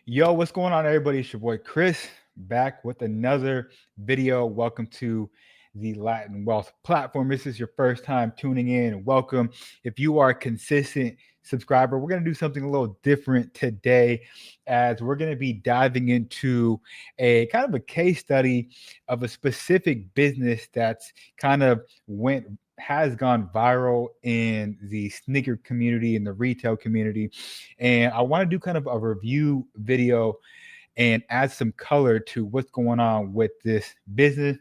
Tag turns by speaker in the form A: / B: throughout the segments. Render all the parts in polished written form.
A: Yo, what's going on, everybody? It's your boy Chris back with another video. Welcome to the Latin Wealth platform. This is your first time tuning in. Welcome. If you are a consistent subscriber, we're going to do something a little different today as we're going to be diving into a kind of a case study of a specific business that's kind of went has gone viral in the sneaker community, in the retail community. And I want to do kind of a review video and add some color to what's going on with this business.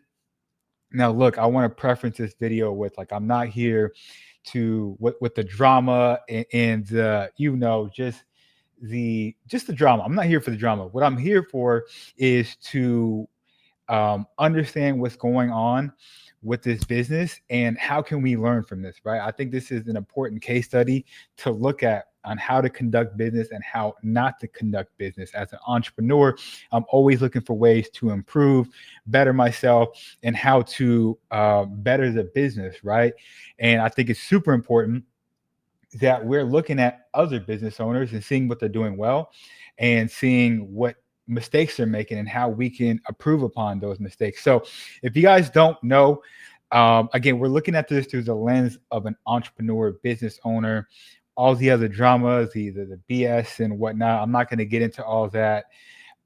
A: Now, look, I want to preference this video with like I'm not here to with the drama and just the drama. I'm not here for the drama. What I'm here for is to understand what's going on with this business and how can we learn from this, right? I think this is an important case study to look at on how to conduct business and how not to conduct business. As an entrepreneur, I'm always looking for ways to improve, better myself, and how to better the business, right? And I think it's super important that we're looking at other business owners and seeing what they're doing well and seeing what mistakes they're making and how we can improve upon those mistakes. So if you guys don't know, again, we're looking at this through the lens of an entrepreneur, business enough, all the other dramas, the BS and whatnot. I'm not going to get into all that.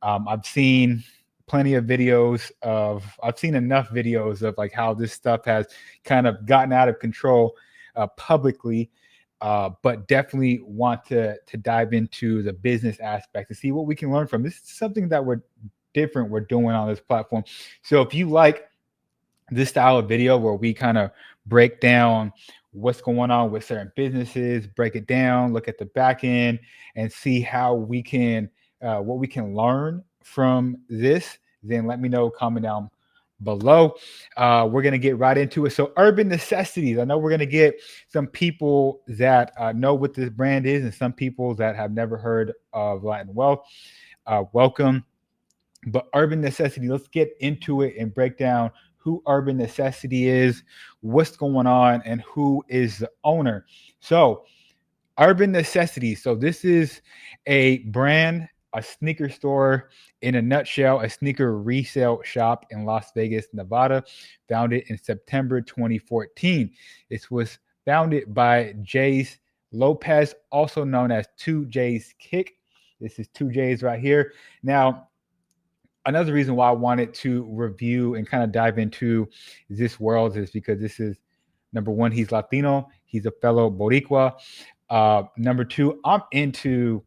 A: I've seen enough videos of like how this stuff has kind of gotten out of control publicly. But definitely want to dive into the business aspect to see what we can learn from. This is something that we're doing on this platform. So if you like this style of video where we kind of break down what's going on with certain businesses, break it down, look at the back end, and see how we can what we can learn from this, then let me know. Comment down below. We're going to get right into it. So Urban Necessities. I know we're going to get some people that know what this brand is and some people that have never heard of Latin Wealth. Welcome. But Urban Necessity, let's get into it and break down who Urban Necessity is, what's going on, and who is the owner. So Urban Necessities. So this is a brand, a sneaker store in a nutshell, a sneaker resale shop in Las Vegas, Nevada, founded in September 2014. This was founded by Jaysse Lopez, also known as 2JsKicks. This is 2Js right here. Now, another reason why I wanted to review and kind of dive into this world is because this is number one, he's Latino, he's a fellow Boricua. Number two, I'm into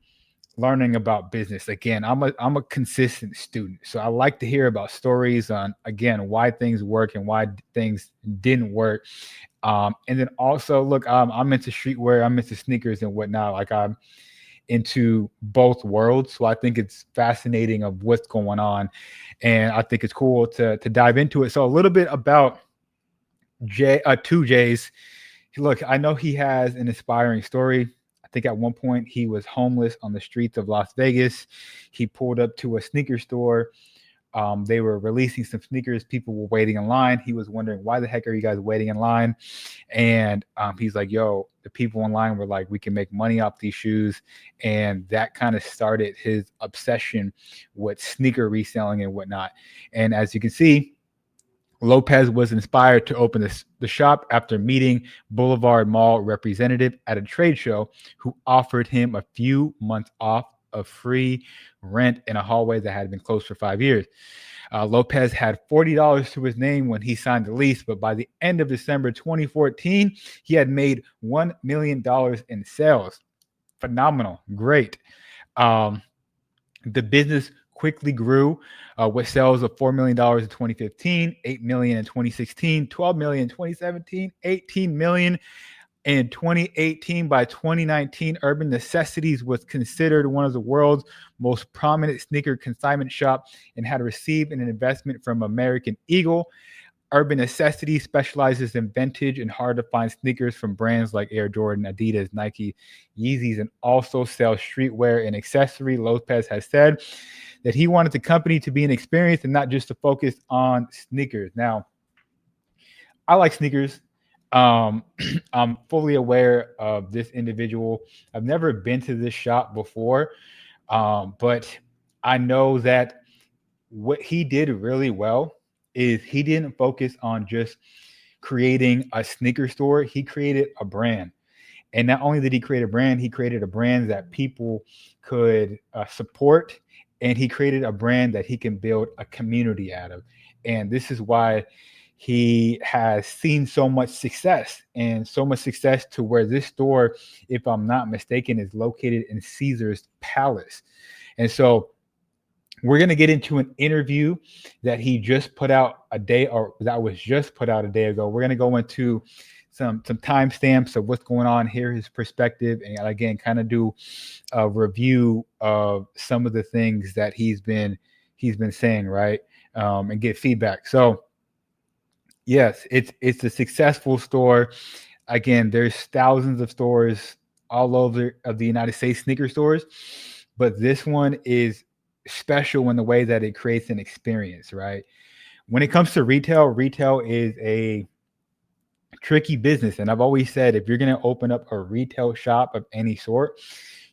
A: learning about business. Again, I'm a consistent student, so I like to hear about stories on again why things work and why things didn't work. And then also, look, I'm into streetwear, I'm into sneakers and whatnot. Like I'm into both worlds, so I think it's fascinating of what's going on, and I think it's cool to dive into it. So a little bit about 2Js. Look, I know he has an inspiring story. I think at one point he was homeless on the streets of Las Vegas. He pulled up to a sneaker store. They were releasing some sneakers. People were waiting in line. He was wondering, why the heck are you guys waiting in line? And he's like, yo, the people in line were like, we can make money off these shoes. And that kind of started his obsession with sneaker reselling and whatnot. And as you can see, Lopez was inspired to open the shop after meeting Boulevard Mall representative at a trade show who offered him a few months off of free rent in a hallway that had been closed for 5 years. Lopez had $40 to his name when he signed the lease, but by the end of December 2014, he had made $1 million in sales. Phenomenal. Great. The business quickly grew with sales of $4 million in 2015, $8 million in 2016, $12 million in 2017, $18 million in 2018. By 2019, Urban Necessities was considered one of the world's most prominent sneaker consignment shop and had received an investment from American Eagle. Urban Necessities specializes in vintage and hard-to-find sneakers from brands like Air Jordan, Adidas, Nike, Yeezys, and also sells streetwear and accessory. Lopez has said that he wanted the company to be an experience and not just to focus on sneakers. Now, I like sneakers. I'm fully aware of this individual. I've never been to this shop before, but I know that what he did really well is he didn't focus on just creating a sneaker store. He created a brand. And not only did he create a brand, he created a brand that people could support, and he created a brand that he can build a community out of. And this is why he has seen so much success, and so much success to where this store, if I'm not mistaken, is located in Caesar's Palace. And so we're going to get into an interview that he just put out a day, or that was just put out a day ago. We're going to go into some timestamps of what's going on, hear his perspective, and again, kind of do a review of some of the things that he's been saying, right? And get feedback. So yes, it's a successful store. Again, there's thousands of stores all over of the United States, sneaker stores, but this one is special in the way that it creates an experience, right? When it comes to retail, retail is a tricky business. And I've always said, if you're going to open up a retail shop of any sort,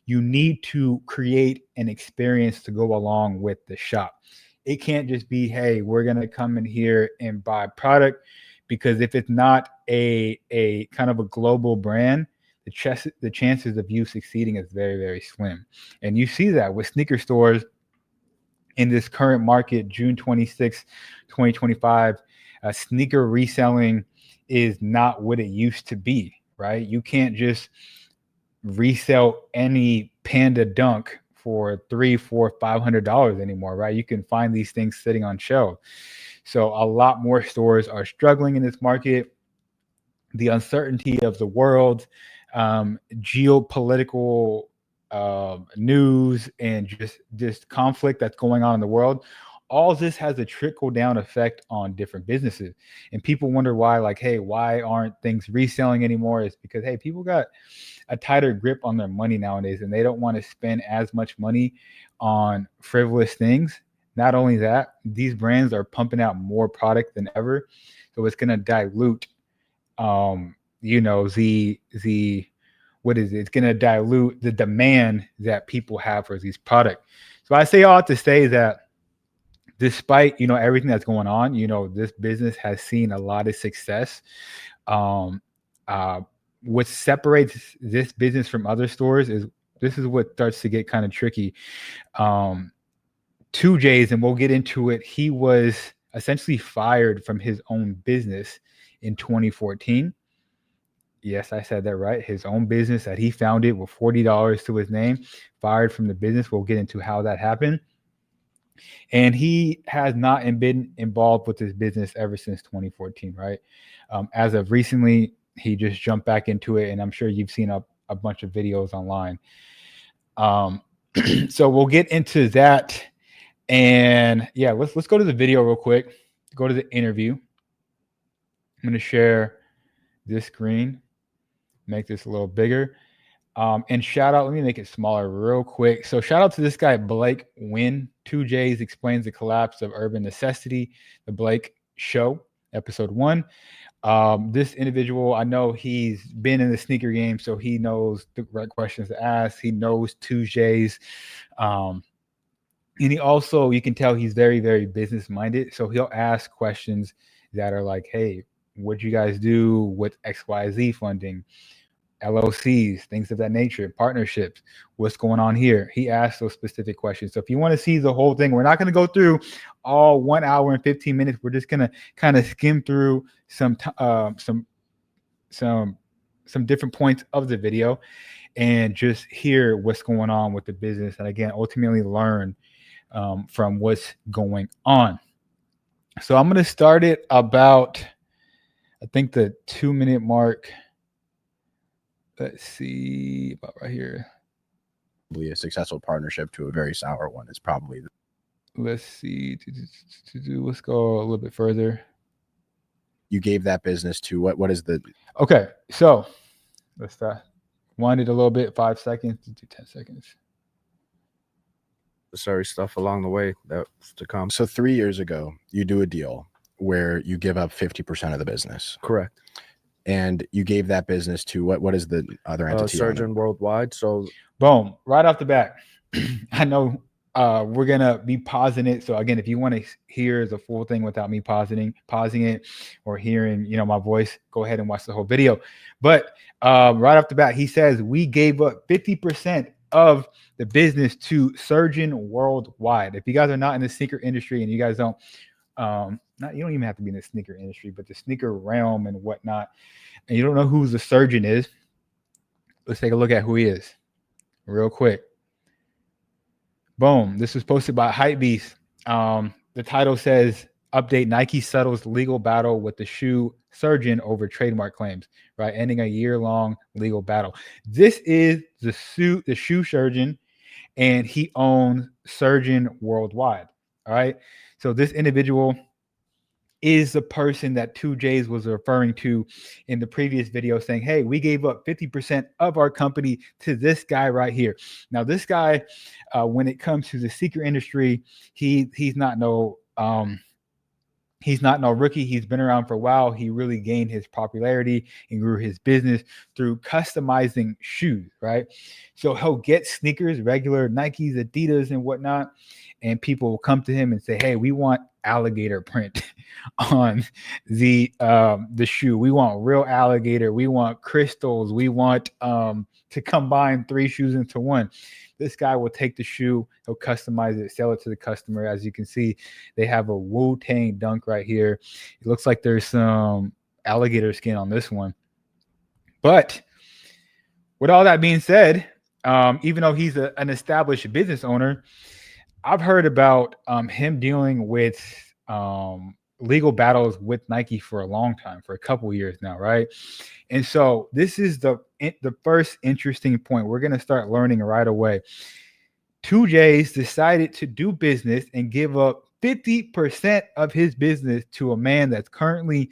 A: you need to create an experience to go along with the shop. It can't just be, hey, we're going to come in here and buy product, because if it's not a kind of a global brand, the chances of you succeeding is very, very slim. And you see that with sneaker stores in this current market, June 26, 2025, sneaker reselling is not what it used to be, right? You can't just resell any Panda Dunk for $300, $400, $500 anymore, right? You can find these things sitting on shelves. So a lot more stores are struggling in this market. The uncertainty of the world, geopolitical news, and just conflict that's going on in the world, all this has a trickle down effect on different businesses. And people wonder why, like, hey, why aren't things reselling anymore? It's because, hey, people got a tighter grip on their money nowadays, and they don't want to spend as much money on frivolous things. Not only that, these brands are pumping out more product than ever, so it's going to dilute the what is it? It's going to dilute the demand that people have for these products. So I say all to say that despite, everything that's going on, this business has seen a lot of success. What separates this business from other stores is this is what starts to get kind of tricky. 2J's, and we'll get into it, he was essentially fired from his own business in 2014. Yes, I said that right. His own business that he founded with $40 to his name, fired from the business. We'll get into how that happened. And he has not been involved with this business ever since 2014, right? As of recently, he just jumped back into it, and I'm sure you've seen a bunch of videos online. So we'll get into that. And yeah, let's go to the video real quick. Go to the interview. I'm going to share this screen, make this a little bigger. And shout out, let me make it smaller real quick. So shout out to this guy, Blake Wynn. 2J's explains the collapse of Urban Necessity, the Blake Show, episode 1. This individual, I know he's been in the sneaker game, so he knows the right questions to ask. He knows 2J's. And he also, you can tell he's very, very business minded. So he'll ask questions that are like, hey, what'd you guys do with XYZ funding? LLCs, things of that nature, partnerships, what's going on here? He asks those specific questions. So if you want to see the whole thing, we're not going to go through all 1 hour and 15 minutes. We're just going to kind of skim through some different points of the video and just hear what's going on with the business. And again, ultimately learn from what's going on. So I'm going to start it about, I think, the 2-minute mark. Let's see, about right here.
B: A successful partnership to a very sour one is probably.
A: Let's see. Let's go a little bit further.
B: You gave that business to what is the?
A: Okay, so let's wind it a little bit. 5 seconds to 10 seconds.
C: Sorry, stuff along the way that's to come.
B: So 3 years ago, you do a deal where you give up 50% of the business.
C: Correct.
B: And you gave that business to what is the other entity?
C: Surgeon Worldwide. So
A: boom, right off the bat, I know we're gonna be pausing it. So again, if you want to hear the full thing without me pausing it or hearing, my voice, go ahead and watch the whole video. But right off the bat, he says we gave up 50% of the business to Surgeon Worldwide. If you guys are not in the sneaker industry and you guys don't, you don't even have to be in the sneaker industry, but the sneaker realm and whatnot, and you don't know who the surgeon is, let's take a look at who he is real quick. Boom. This was posted by hypebeasts. The title says, update: Nike settles legal battle with the shoe surgeon over trademark claims, right? Ending a year-long legal battle. This is the shoe surgeon, and he owns Surgeon Worldwide. All right. So this individual is the person that 2Js was referring to in the previous video, saying, hey, we gave up 50% of our company to this guy right here. Now, this guy, when it comes to the sneaker industry, he's not no rookie. He's been around for a while. He really gained his popularity and grew his business through customizing shoes, right? So he'll get sneakers, regular Nikes, Adidas, and whatnot, and people will come to him and say, hey, we want alligator print on the shoe. We want real alligator. We want crystals. We want to combine 3 shoes into one. This guy will take the shoe, he'll customize it, sell it to the customer. As you can see, they have a Wu-Tang dunk right here. It looks like there's some alligator skin on this one. But with all that being said, even though he's an established business owner, I've heard about him dealing with legal battles with Nike for a long time, for a couple years now, right? And so this is the first interesting point we're going to start learning right away. 2Js decided to do business and give up 50% of his business to a man that's currently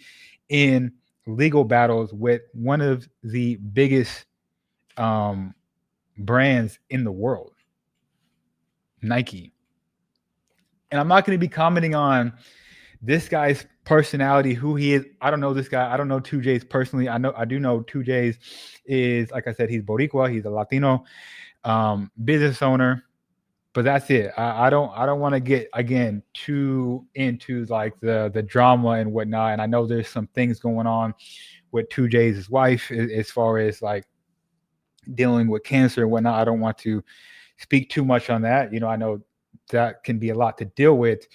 A: in legal battles with one of the biggest brands in the world, Nike. And I'm not going to be commenting on this guy's personality, who he is. I don't know this guy. I don't know 2Js personally. I do know 2Js is, like I said, he's Boricua. He's a Latino business owner. But that's it. I don't want to get, again, too into like the drama and whatnot. And I know there's some things going on with 2J's wife as far as like dealing with cancer and whatnot. I don't want to speak too much on that. I know that can be a lot to deal with.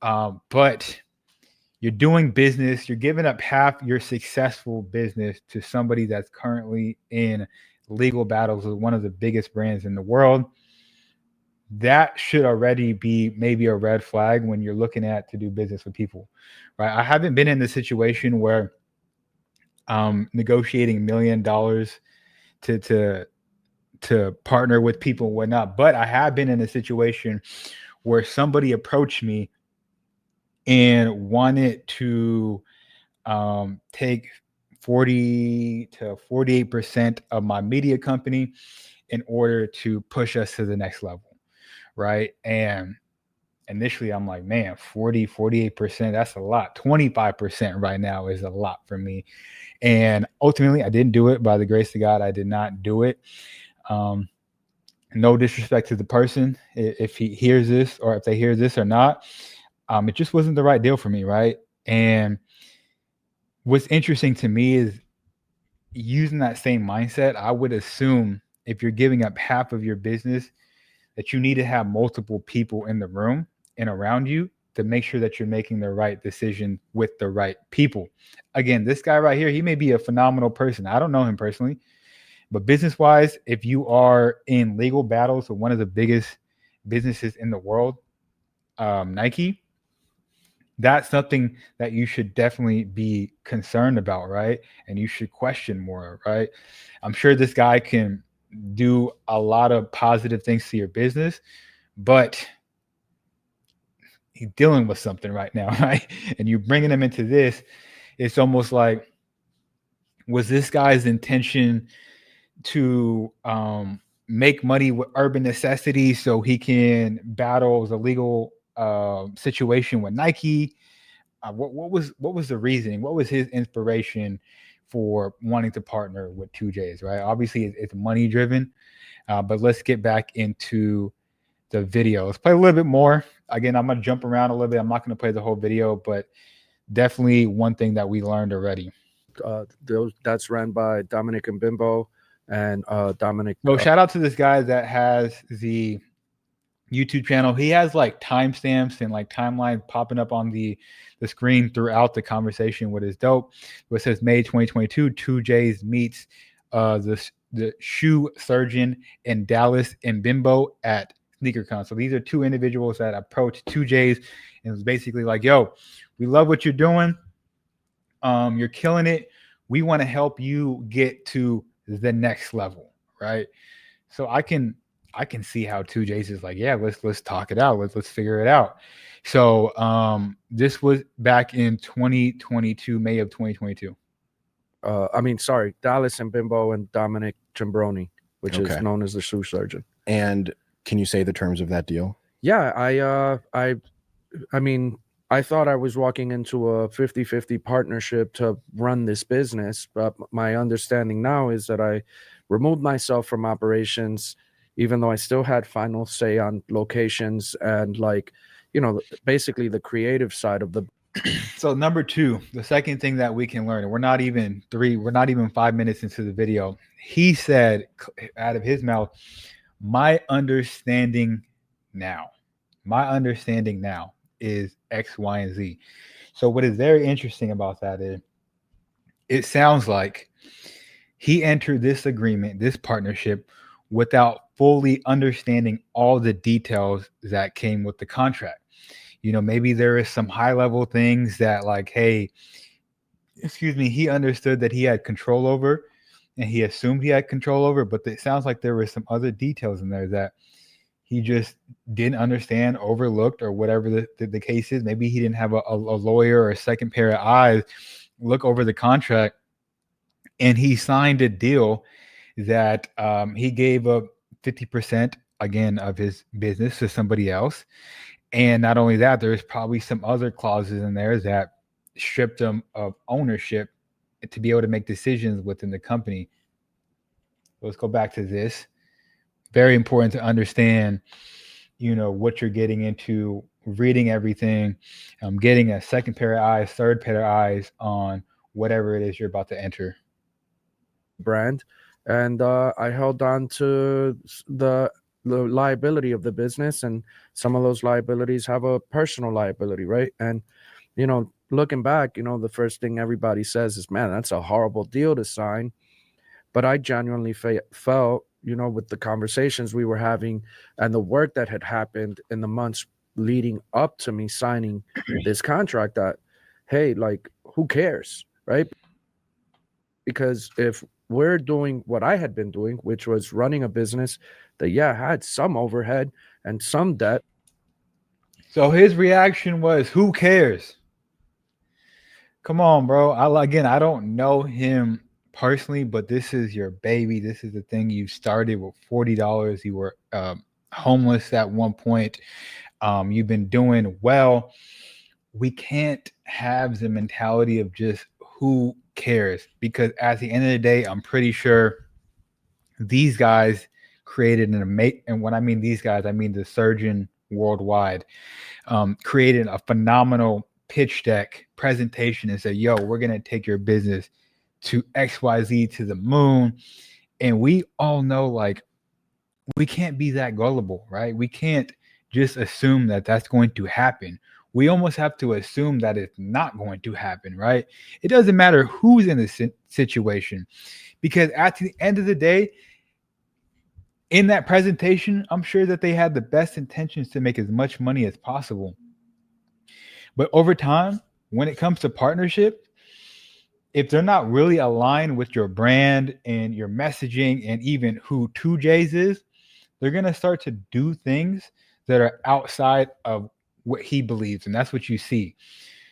A: But you're doing business, you're giving up half your successful business to somebody that's currently in legal battles with one of the biggest brands in the world. That should already be maybe a red flag when you're looking at to do business with people, right? I haven't been in the situation where negotiating $1 million to partner with people and whatnot, but I have been in a situation where somebody approached me and wanted to take 40 to 48% of my media company in order to push us to the next level, right? And initially I'm like, man, 48%, that's a lot. 25% right now is a lot for me. And ultimately I didn't do it. By the grace of God, I did not do it. No disrespect to the person, if he hears this or if they hear this or not. It just wasn't the right deal for me, right? And what's interesting to me is using that same mindset, I would assume if you're giving up half of your business, that you need to have multiple people in the room and around you to make sure that you're making the right decision with the right people. Again, this guy right here, he may be a phenomenal person. I don't know him personally, but business-wise, if you are in legal battles with one of the biggest businesses in the world, Nike, that's something that you should definitely be concerned about, right? And you should question more, right? I'm sure this guy can do a lot of positive things to your business, but he's dealing with something right now, right? And you bringing him into this, it's almost like, was this guy's intention to make money with Urban Necessities so he can battle the legal situation with Nike? What was the reasoning? What was his inspiration for wanting to partner with 2Js, right? Obviously, it's money driven, but let's get back into the video. Let's play a little bit more. Again, I'm gonna jump around a little bit. I'm not gonna play the whole video, but definitely one thing that we learned already.
C: That's ran by Dominic and Bimbo, and Dominic.
A: So shout out to this guy that has the YouTube channel. He has like timestamps and like timelines popping up on the screen throughout the conversation, what is dope. It says May 2022, 2Js meets the shoe surgeon in Dallas and Bimbo at SneakerCon. So these are two individuals that approached 2Js and was basically like, yo, we love what you're doing. You're killing it. We want to help you get to the next level, right? So I can see how 2Js is like, yeah, let's talk it out. Let's figure it out. So this was back in 2022, May of 2022.
C: Dallas and Bimbo and Dominic Chimbroni, which is known as the shoe surgeon.
B: And can you say the terms of that deal?
C: Yeah, I thought I was walking into a 50-50 partnership to run this business, but my understanding now is that I removed myself from operations, even though I still had final say on locations and basically the creative side of the.
A: So number two, the second thing that we can learn, and we're not even 5 minutes into the video. He said out of his mouth, my understanding now is X, Y, and Z. So what is very interesting about that is it sounds like he entered this agreement, this partnership, without fully understanding all the details that came with the contract. Maybe there is some high level things that he understood that he had control over and he assumed he had control over, but it sounds like there were some other details in there that he just didn't understand, overlooked, or whatever the case is. Maybe he didn't have a lawyer or a second pair of eyes look over the contract, and he signed a deal that he gave up 50% again of his business to somebody else. And not only that, there's probably some other clauses in there that stripped him of ownership to be able to make decisions within the company. Let's go back to this. Very important to understand, what you're getting into, reading everything, getting a second pair of eyes, third pair of eyes on whatever it is you're about to enter.
C: Brand. And I held on to the liability of the business, and some of those liabilities have a personal liability, right? And looking back, the first thing everybody says is, man, that's a horrible deal to sign. But I genuinely felt, with the conversations we were having and the work that had happened in the months leading up to me signing this contract, that, hey, who cares, right? Because if we're doing what I had been doing, which was running a business that, had some overhead and some debt.
A: So his reaction was, who cares? Come on, bro. I don't know him personally, but this is your baby. This is the thing you started with $40. You were homeless at one point. You've been doing well. We can't have the mentality of just who cares, because at the end of the day, I'm pretty sure these guys created an amazing, and when I mean these guys, I mean the surgeon worldwide, created a phenomenal pitch deck presentation and said, yo, we're going to take your business to XYZ, to the moon. And we all know, we can't be that gullible, right? We can't just assume that that's going to happen. We almost have to assume that it's not going to happen, right? It doesn't matter who's in the situation, because at the end of the day, in that presentation, I'm sure that they had the best intentions to make as much money as possible. But over time, when it comes to partnership, if they're not really aligned with your brand and your messaging and even who 2Js is, they're going to start to do things that are outside of what he believes. And that's what you see.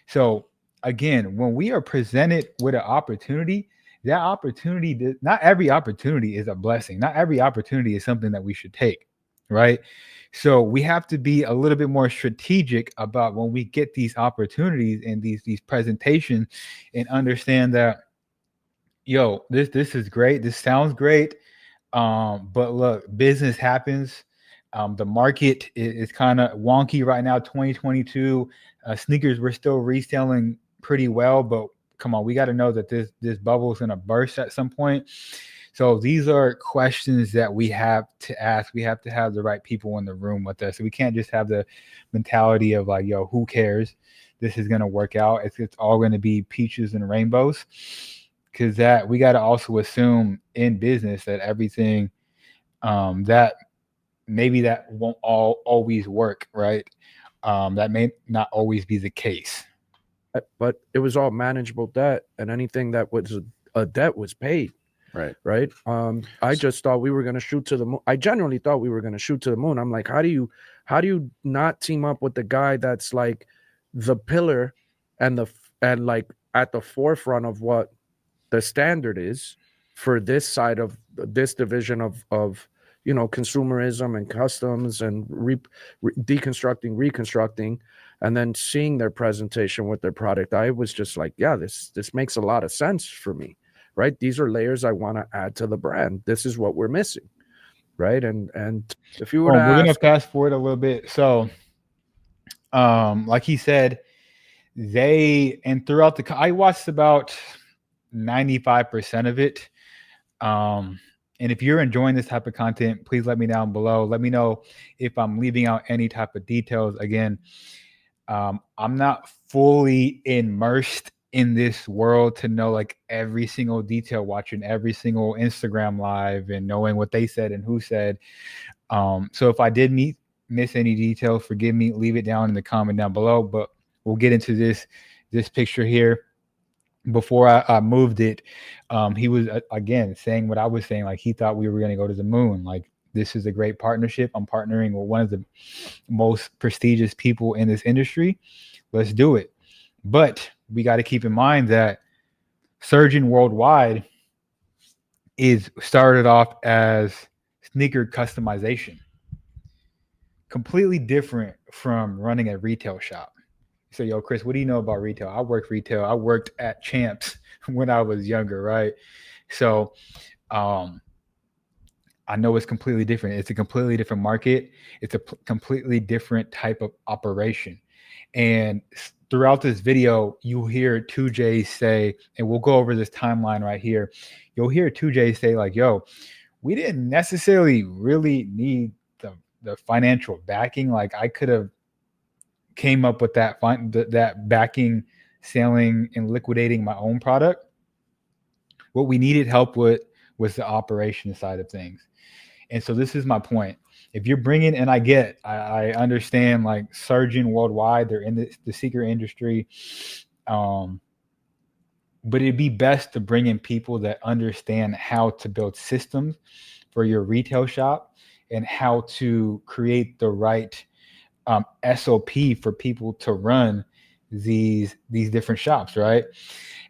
A: So again, when we are presented with an opportunity, that opportunity, not every opportunity is a blessing. Not every opportunity is something that we should take, right? So we have to be a little bit more strategic about when we get these opportunities and these presentations, and understand that, yo, this is great. This sounds great. But look, business happens. The market is kind of wonky right now. 2022 sneakers we're still reselling pretty well, but come on, we got to know that this bubble is going to burst at some point. So these are questions that we have to ask. We have to have the right people in the room with us. So we can't just have the mentality of like, yo, who cares? This is going to work out. It's all going to be peaches and rainbows. Because that we got to also assume in business that everything that maybe that won't always work, right? That may not always be the case.
C: But it was all manageable debt, and anything that was a debt was paid. Right. I just thought we were going to shoot to the moon. I genuinely thought we were going to shoot to the moon. I'm like, how do you not team up with the guy that's like the pillar and like at the forefront of what the standard is for this side of this division of consumerism and customs and deconstructing, reconstructing, and then seeing their presentation with their product. I was just like, yeah, this makes a lot of sense for me. Right. These are layers I want to add to the brand. This is what we're missing. Right. And if you were
A: we're going to fast forward a little bit. So, like he said, throughout I watched about 95% of it. And if you're enjoying this type of content, please let me down below. Let me know if I'm leaving out any type of details. Again, I'm not fully immersed in this world to know like every single detail, watching every single Instagram live and knowing what they said and who said. So if I did miss any details, forgive me, leave it down in the comment down below, but we'll get into this picture here. Before I moved it, he was again saying what I was saying, like he thought we were going to go to the moon. Like, this is a great partnership. I'm partnering with one of the most prestigious people in this industry. Let's do it. But we got to keep in mind that Surgeon Worldwide started off as sneaker customization. Completely different from running a retail shop. So, yo, Chris, what do you know about retail? I worked retail. I worked at Champs when I was younger, right? So I know it's completely different. It's a completely different market. It's a completely different type of operation. And throughout this video, you'll hear TwoJsKicks say, and we'll go over this timeline right here. You'll hear TwoJsKicks say like, yo, we didn't necessarily really need the financial backing. Like, I could have came up with that backing, selling and liquidating my own product. What we needed help with was the operation side of things. And so this is my point. If you're bringing, and I understand like Surgeon Worldwide, they're in the sneaker industry. But it'd be best to bring in people that understand how to build systems for your retail shop and how to create the right SOP for people to run these different shops, right?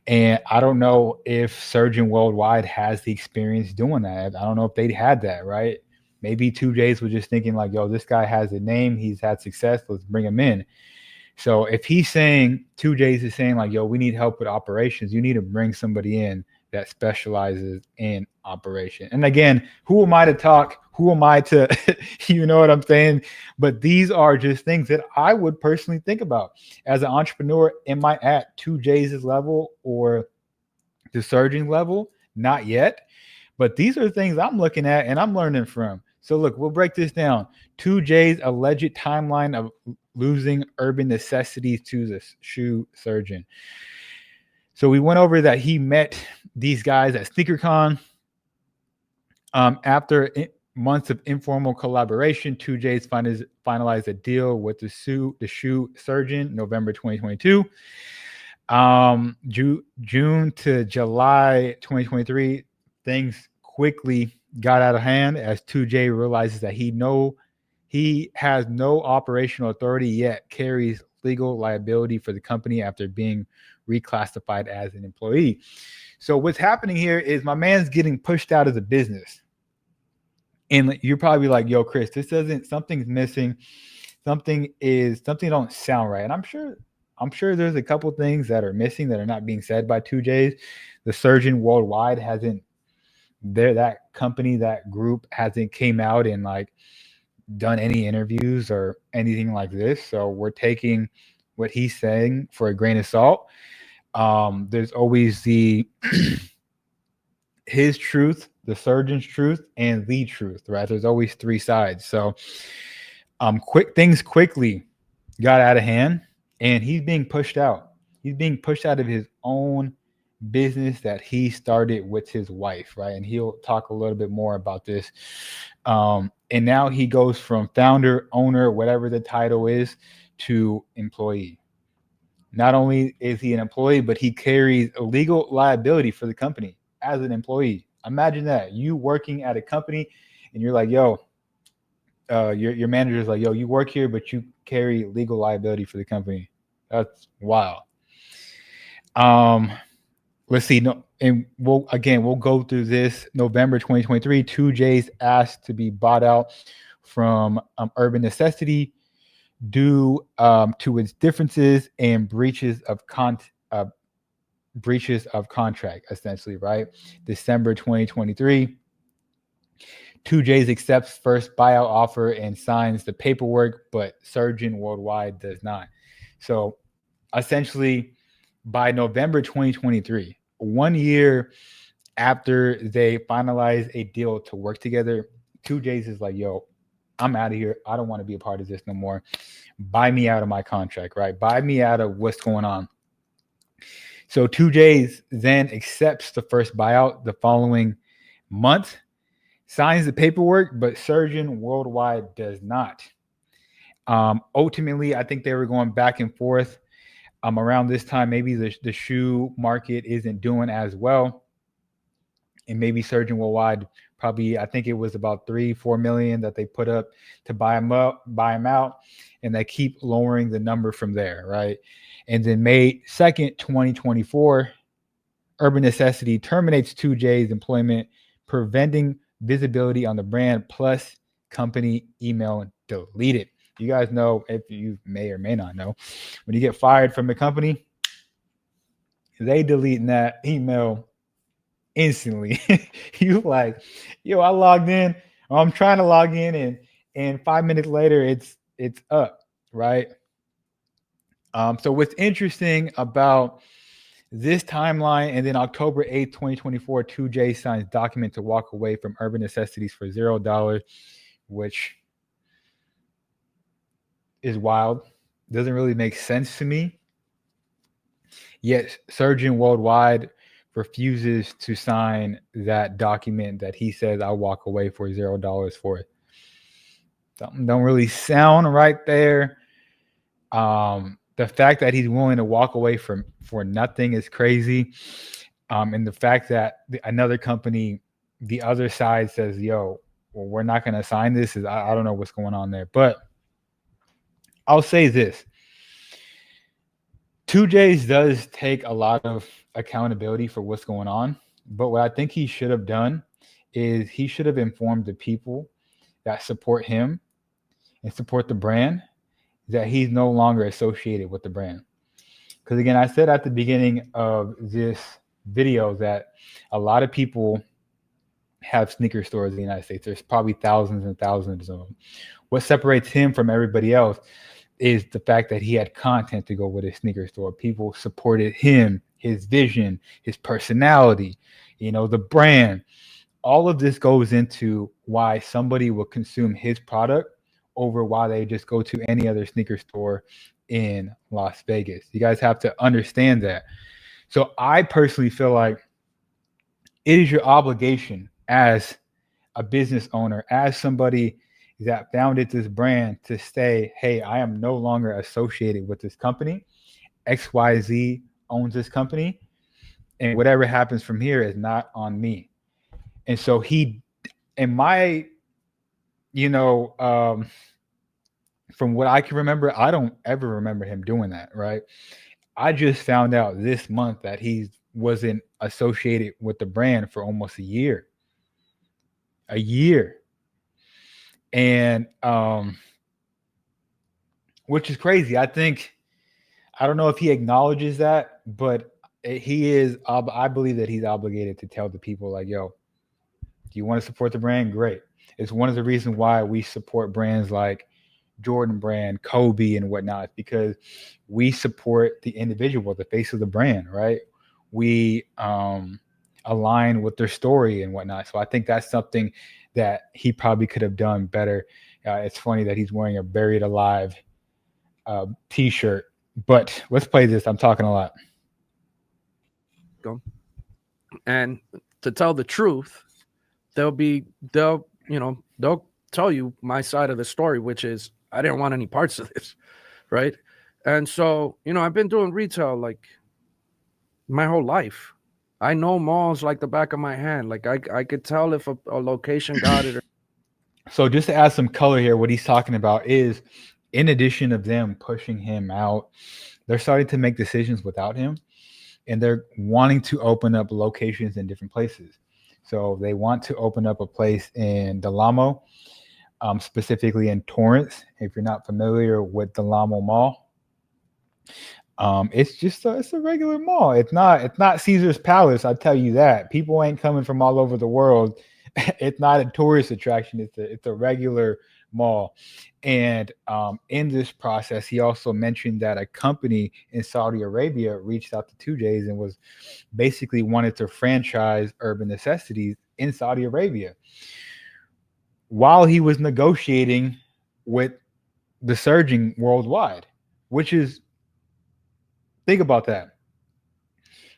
A: And I don't know if Surgeon Worldwide has the experience doing that. I don't know if they had that, right? Maybe TwoJsKicks was just thinking like, yo, this guy has a name, he's had success, let's bring him in. So if TwoJsKicks is saying like, yo, we need help with operations, you need to bring somebody in that specializes in operation. And again, who am I to talk? Who am I to, you know what I'm saying? But these are just things that I would personally think about as an entrepreneur. Am I at TwoJsKicks' level or the Surgeon level? Not yet. But these are things I'm looking at and I'm learning from. So look, we'll break this down. TwoJsKicks' alleged timeline of losing Urban Necessities to the shoe surgeon. So we went over that he met these guys at SneakerCon. After months of informal collaboration, TwoJsKicks finalized a deal with the shoe surgeon November 2022. June to July 2023, things quickly got out of hand as TwoJsKicks realizes that he has no operational authority yet carries legal liability for the company after being reclassified as an employee. So what's happening here is my man's getting pushed out of the business. And you're probably like, yo, Chris, something's missing. Something don't sound right. And I'm sure there's a couple things that are missing that are not being said by TwoJsKicks. The Surgeon Worldwide that company, that group hasn't came out and like done any interviews or anything like this, so we're taking what he's saying for a grain of salt. There's always the his truth, the surgeon's truth, and the truth, right? There's always three sides. So quick things quickly got out of hand, and he's being pushed out. He's being pushed out of his own business that he started with his wife, right? And he'll talk a little bit more about this. And now he goes from founder, owner, whatever the title is, to employee. Not only is he an employee, but he carries a legal liability for the company as an employee. Imagine that, you working at a company and you're like, yo, your manager's like, yo, you work here, but you carry legal liability for the company. That's wild. Let's see. No, and we'll go through this. November 2023, TwoJsKicks asked to be bought out from Urban Necessity due to its differences and breaches of contract, essentially, right? December 2023. TwoJsKicks accepts first buyout offer and signs the paperwork, but Surgeon Worldwide does not. So essentially, by November 2023, 1 year after they finalize a deal to work together, TwoJsKicks is like, yo, I'm out of here. I don't want to be a part of this no more. Buy me out of my contract, right? Buy me out of what's going on. So TwoJsKicks then accepts the first buyout the following month, signs the paperwork, but Surgeon Worldwide does not. Ultimately, I think they were going back and forth. Around this time, maybe the shoe market isn't doing as well. And maybe Surgeon Worldwide probably, I think it was about 3-4 million that they put up to buy him out, and they keep lowering the number from there, right? And then May 2nd, 2024, Urban Necessity terminates TwoJsKicks' employment, preventing visibility on the brand, plus company email deleted. You guys know, if you may or may not know, when you get fired from the company, they delete that email instantly. You like, yo, I logged in, or I'm trying to log in, and 5 minutes later it's up, right? So what's interesting about this timeline, and then October 8th, 2024, TwoJsKicks signs document to walk away from Urban Necessities for $0, which is wild. Doesn't really make sense to me. Yet Surgeon Worldwide refuses to sign that document that he says I'll walk away for $0 for it. Don't really sound right there. The fact that he's willing to walk away for nothing is crazy. And the fact that another company, the other side, says, yo, well, we're not going to sign this, is I don't know what's going on there. But I'll say this. TwoJsKicks does take a lot of accountability for what's going on. But what I think he should have done is he should have informed the people that support him and support the brand that he's no longer associated with the brand. Because again, I said at the beginning of this video that a lot of people have sneaker stores in the United States. There's probably thousands and thousands of them. What separates him from everybody else is the fact that he had content to go with his sneaker store. People supported him, his vision, his personality, the brand. All of this goes into why somebody will consume his product over why they just go to any other sneaker store in Las Vegas. You guys have to understand that. So I personally feel like it is your obligation as a business owner, as somebody that founded this brand, to say, hey, I am no longer associated with this company. XYZ owns this company, and whatever happens from here is not on me. And so he, in my, from what I can remember, I don't ever remember him doing that, right? I just found out this month that he wasn't associated with the brand for almost a year. And which is crazy. I don't know if he acknowledges that, but he is, I believe that he's obligated to tell the people like, yo, do you want to support the brand? Great. It's one of the reasons why we support brands like Jordan brand, Kobe, and whatnot, because we support the individual, the face of the brand, right? We align with their story and whatnot. So I think that's something that he probably could have done better. It's funny that he's wearing a Buried Alive t-shirt, but let's play this. I'm talking a lot.
C: And to tell the truth, they'll tell you my side of the story, which is I didn't want any parts of this, right? And so, I've been doing retail like my whole life. I know malls like the back of my hand. Like I could tell if a location got it.
A: So just to add some color here, what he's talking about is, in addition of them pushing him out, they're starting to make decisions without him, and they're wanting to open up locations in different places. So they want to open up a place in Del Amo, specifically in Torrance. If you're not familiar with Del Amo Mall, it's just it's a regular mall. It's not Caesar's Palace. I tell you that. People ain't coming from all over the world. It's not a tourist attraction. It's a regular mall. And in this process, he also mentioned that a company in Saudi Arabia reached out to TwoJsKicks and was basically wanted to franchise Urban Necessities in Saudi Arabia while he was negotiating with the surging worldwide, which is, think about that.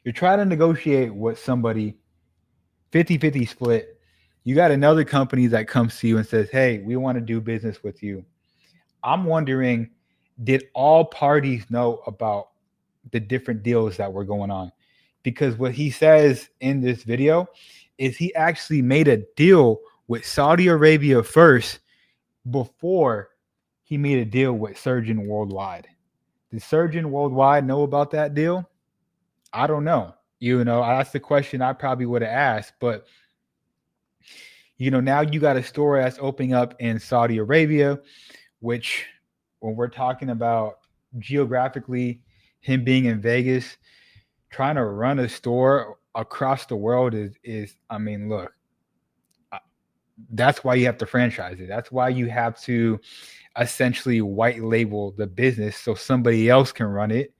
A: You're trying to negotiate with somebody 50-50 split. You got another company that comes to you and says, hey, we want to do business with you. I'm wondering, did all parties know about the different deals that were going on? Because what he says in this video is he actually made a deal with Saudi Arabia first before he made a deal with Surgeon Worldwide. Did Surgeon Worldwide know about that deal? I don't know. That's the question I probably would have asked. But, now you got a store that's opening up in Saudi Arabia, which when we're talking about geographically, him being in Vegas, trying to run a store across the world is I mean, look, that's why you have to franchise it. That's why you have to essentially white label the business so somebody else can run it.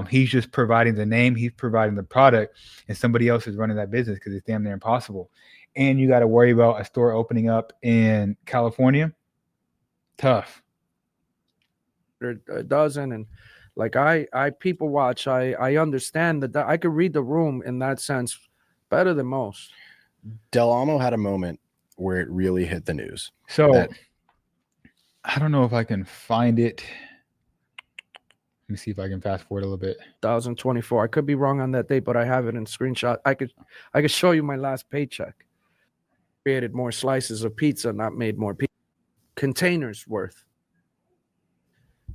A: He's just providing the name, he's providing the product, and somebody else is running that business because it's damn near impossible. And you got to worry about a store opening up in California. Tough.
C: A dozen, and like I people watch. I understand that I could read the room in that sense better than most.
B: Del Amo had a moment where it really hit the news.
A: So I don't know if I can find it. Let me see if I can fast forward a little bit.
C: 2024. I could be wrong on that date, but I have it in screenshot. I could show you my last paycheck. Created more slices of pizza, not made more pizza. Containers worth.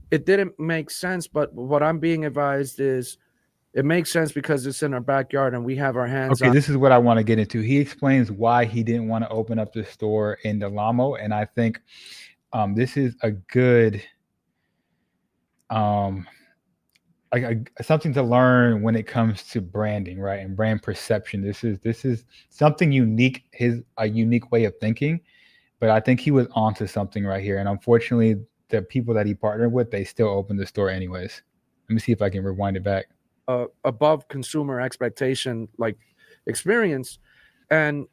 C: It didn't make sense, but what I'm being advised is it makes sense because it's in our backyard and we have our hands
A: on. This is what I want to get into. He explains why he didn't want to open up the store in Del Amo, and I think this is a good something to learn when it comes to branding, right? And brand perception. This is something unique, a unique way of thinking, but I think he was onto something right here. And unfortunately, the people that he partnered with, they still opened the store anyways. Let me see if I can rewind it back.
C: Above consumer expectation, like experience. And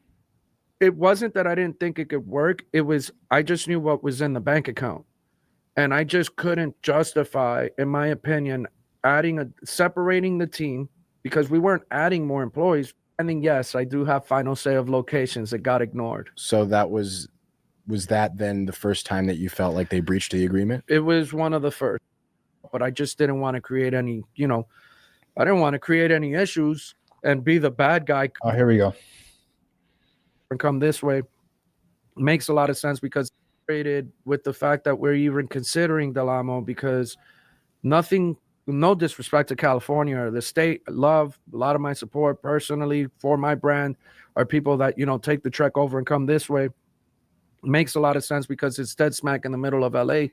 C: it wasn't that I didn't think it could work. It was, I just knew what was in the bank account. And I just couldn't justify, in my opinion, separating the team because we weren't adding more employees. I mean, yes, I do have final say of locations that got ignored.
B: So that was that then the first time that you felt like they breached the agreement?
C: It was one of the first, but I just didn't want to create any, I didn't want to create any issues and be the bad guy.
A: Oh, here we go.
C: And come this way. Makes a lot of sense because with the fact that we're even considering Del Amo because no disrespect to California or the state, love a lot of my support personally for my brand are people that, take the trek over and come this way. Makes a lot of sense because it's dead smack in the middle of LA,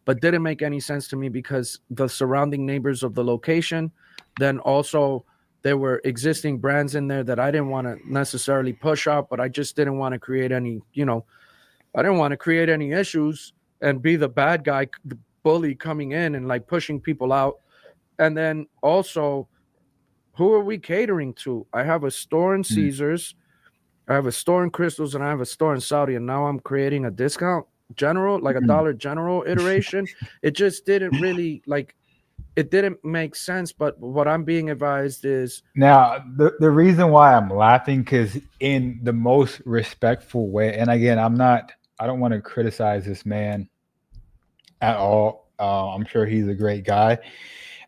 C: but didn't make any sense to me because the surrounding neighbors of the location, then also there were existing brands in there that I didn't want to necessarily push out, but I just didn't want to create any, I didn't want to create any issues and be the bad guy, the bully coming in and like pushing people out. And then also, who are we catering to? I have a store in Caesars, I have a store in Crystals, and I have a store in Saudi, and now I'm creating a discount general, like a Dollar General iteration. It just didn't really like, it didn't make sense. But what I'm being advised is,
A: Now, the reason why I'm laughing, because in the most respectful way, and again, I don't want to criticize this man at all. I'm sure he's a great guy.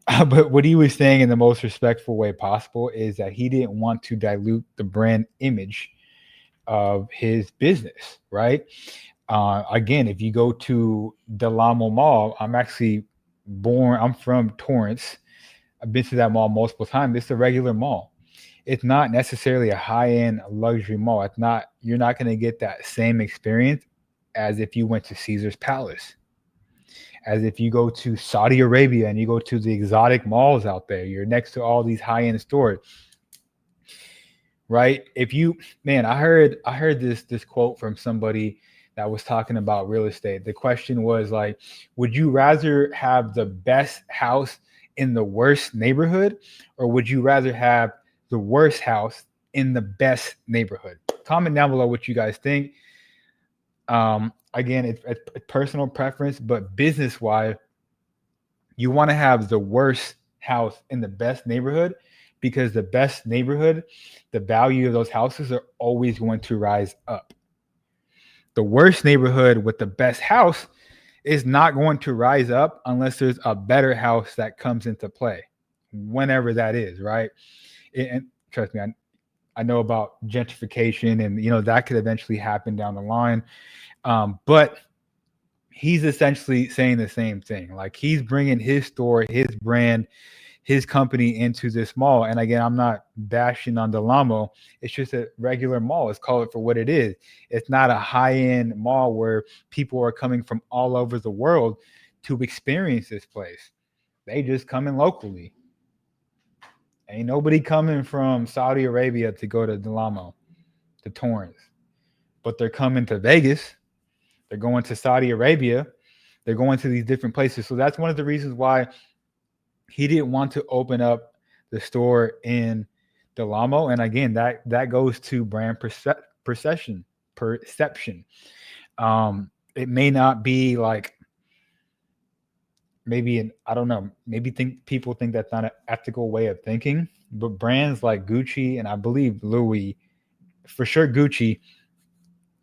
A: But what he was saying in the most respectful way possible is that he didn't want to dilute the brand image of his business, right? Again, if you go to Del Amo Mall, I'm from Torrance. I've been to that mall multiple times. It's a regular mall. It's not necessarily a high-end luxury mall. You're not going to get that same experience as if you went to Caesar's Palace, as if you go to Saudi Arabia and you go to the exotic malls out there. You're next to all these high-end stores, right? I heard this quote from somebody that was talking about real estate. The question was like, would you rather have the best house in the worst neighborhood, or would you rather have the worst house in the best neighborhood? Comment down below what you guys think. Again, it's personal preference, but business wise, you want to have the worst house in the best neighborhood, because the best neighborhood, the value of those houses are always going to rise up. The worst neighborhood with the best house is not going to rise up unless there's a better house that comes into play, whenever that is, right? And trust me, I know about gentrification, and that could eventually happen down the line. But he's essentially saying the same thing. Like, he's bringing his store, his brand, his company into this mall. And again, I'm not bashing on Del Amo. It's just a regular mall. Let's call it for what it is. It's not a high-end mall where people are coming from all over the world to experience this place. They just come in locally. Ain't nobody coming from Saudi Arabia to go to Del Amo, to Torrance. But they're coming to Vegas. They're going to Saudi Arabia. They're going to these different places. So that's one of the reasons why he didn't want to open up the store in Del Amo. And again, that goes to brand perception. It may not be like, I don't know, people think that's not an ethical way of thinking, but brands like Gucci, and I believe Louis, for sure Gucci,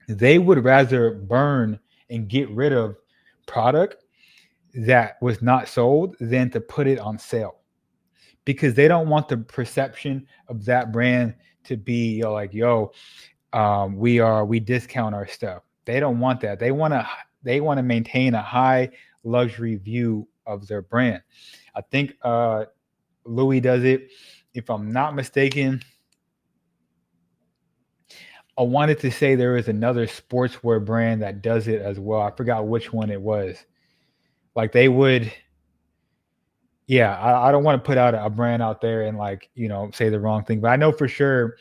A: they would rather burn and get rid of product that was not sold than to put it on sale, because they don't want the perception of that brand to be we discount our stuff. They don't want that. They want to maintain a high luxury view of their brand. I think Louis does it. If I'm not mistaken, I wanted to say there is another sportswear brand that does it as well. I forgot which one it was. Like, they would, yeah, I don't want to put out a brand out there and say the wrong thing, but I know for sure,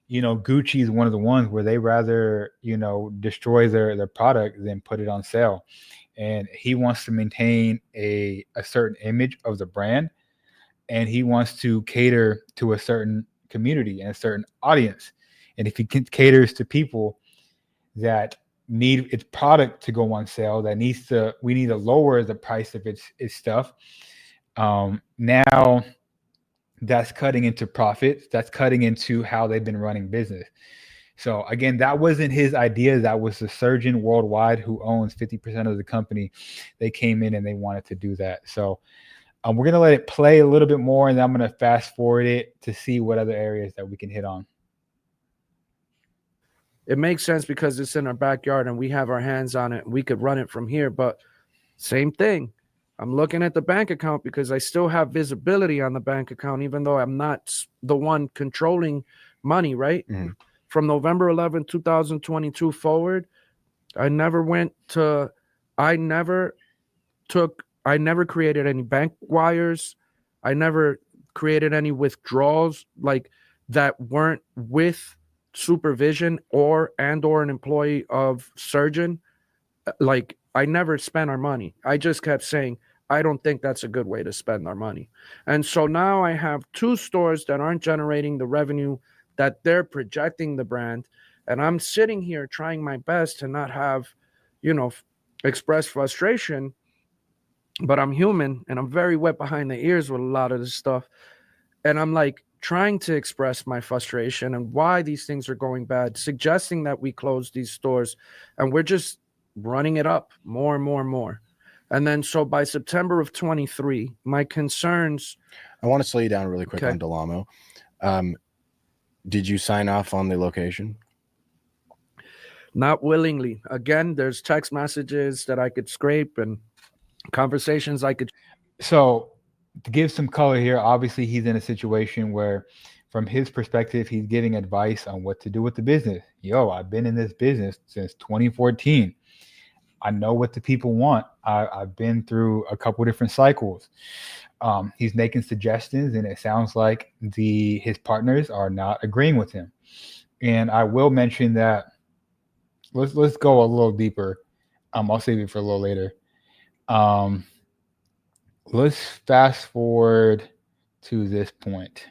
A: Gucci is one of the ones where they rather, destroy their product than put it on sale. And he wants to maintain a certain image of the brand, and he wants to cater to a certain community and a certain audience. And if he caters to people that need its product to go on sale, we need to lower the price of its stuff. Now that's cutting into profits. That's cutting into how they've been running business. So again, that wasn't his idea. That was the surgeon worldwide who owns 50% of the company. They came in and they wanted to do that. So we're going to let it play a little bit more, and then I'm going to fast forward it to see what other areas that we can hit on.
C: it makes sense because it's in our backyard and we have our hands on it. We could run it from here, but same thing. I'm looking at the bank account because I still have visibility on the bank account, even though I'm not the one controlling money, right? Mm-hmm. From November 11, 2022 forward, I never created any bank wires. I never created any withdrawals like that weren't with supervision or an employee of Surgeon, like I never spent our money. I just kept saying, I don't think that's a good way to spend our money. And so now I have 2 stores that aren't generating the revenue that they're projecting the brand. And I'm sitting here trying my best to not have, express frustration, but I'm human and I'm very wet behind the ears with a lot of this stuff. And I'm like trying to express my frustration and why these things are going bad, suggesting that we close these stores, and we're just running it up more and more and more. And then so by September of 23, my concerns.
B: I want to slow you down really quick
C: Okay.
B: on Delamo. Did you sign off on the location?
C: Not willingly. Again, there's text messages that I could scrape and conversations I could.
A: So to give some color here, obviously he's in a situation where from his perspective, he's giving advice on what to do with the business. Yo, I've been in this business since 2014. I know what the people want. I've been through a couple different cycles. He's making suggestions, and it sounds like his partners are not agreeing with him. And I will mention that let's go a little deeper. I'll save it for a little later. Let's fast forward to this point.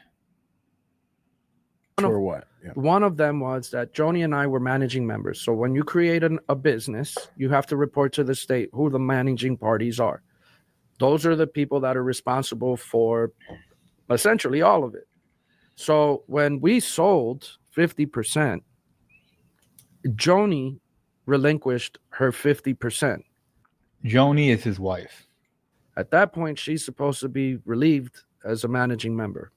B: Or what? Yeah.
C: One of them was that Joni and I were managing members. So when you create a business, you have to report to the state who the managing parties are. Those are the people that are responsible for essentially all of it. So when we sold 50%, Joni relinquished her 50%.
A: Joni is his wife.
C: At that point, she's supposed to be relieved as a managing member.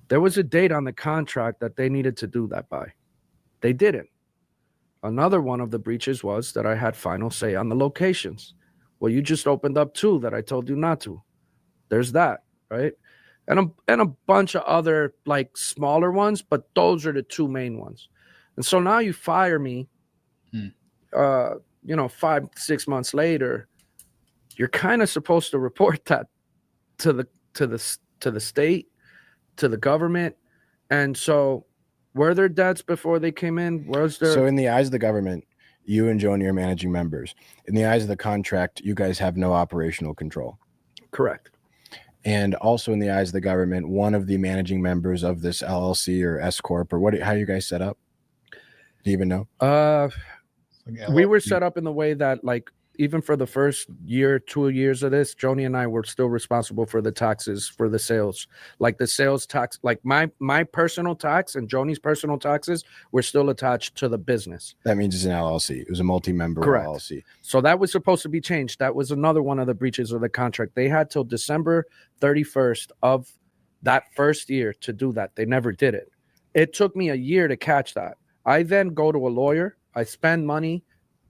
C: There was a date on the contract that they needed to do that by. They didn't. Another one of the breaches was that I had final say on the locations. Well, you just opened up 2 that I told you not to. There's that, right? And a bunch of other like smaller ones, but those are the 2 main ones. And so now you fire me, 5-6 months later. You're kind of supposed to report that to the state, to the government. And so were there debts before they came in?
B: So in the eyes of the government, you and Joni are managing members. In the eyes of the contract, you guys have no operational control.
C: Correct.
B: And also in the eyes of the government, one of the managing members of this LLC or S Corp or how you guys set up? Do you even know?
C: We were set up in the way that, like, even for the first 2 years of this, Joni and I were still responsible for the taxes for the sales. Like the sales tax, like my personal tax and Joni's personal taxes were still attached to the business.
B: That means it's an LLC. It was a multi-member LLC.
C: So that was supposed to be changed. That was another one of the breaches of the contract. They had till December 31st of that first year to do that. They never did it. It took me a year to catch that. I then go to a lawyer. I spend money